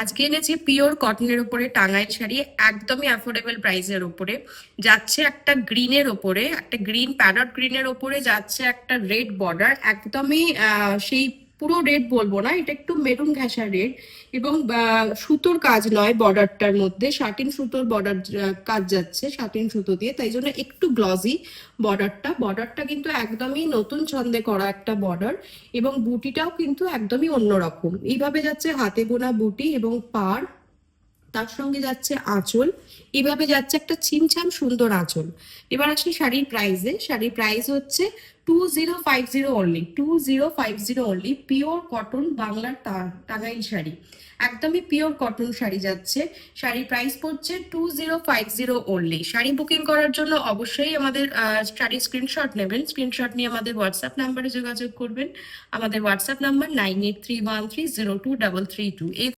আজকে এনেছি পিওর কটনের উপরে টাঙ্গাইল শাড়ি, একদমই অ্যাফোর্ডেবল প্রাইসের উপরে। যাচ্ছে একটা গ্রিনের ওপরে, একটা গ্রিন প্যারট গ্রিনের ওপরে যাচ্ছে একটা রেড বর্ডার, একদমই সেই পুরো রেড বলবো না, এটা একটু মেরুন ঘেঁষা রেড। এবং সুতোর কাজ নয়, বর্ডারটার মধ্যে শাটিন সুতোর বর্ডার কাজ যাচ্ছে, শাটিন সুতো দিয়ে, তাই জন্য একটু গ্লসি বর্ডারটা কিন্তু একদমই নতুন ছন্দে করা একটা বর্ডার। এবং বুটিটাও কিন্তু একদমই অন্যরকম, এইভাবে যাচ্ছে হাতে বোনা বুটি এবং পাড়, তার সঙ্গে যাচ্ছে আঁচল, এইভাবে যাচ্ছে একটা ছিমছাম সুন্দর আঁচল। এবার আসি শাড়ির প্রাইসে। শাড়ির প্রাইস হচ্ছে 2050 অনলি, 2050 অনলি। পিওর কটন বাংলার টাঙ্গাইল শাড়ি, একদমই পিওর কটন শাড়ি যাচ্ছে। শাড়ির প্রাইস পড়ছে 2050 অনলি। শাড়ি বুকিং করার জন্য অবশ্যই আমাদের শাড়ির স্ক্রিনশট নেবেন, স্ক্রিনশট নিয়ে আমাদের হোয়াটসঅ্যাপ নাম্বারে যোগাযোগ করবেন। আমাদের হোয়াটসঅ্যাপ নাম্বার 9831302332।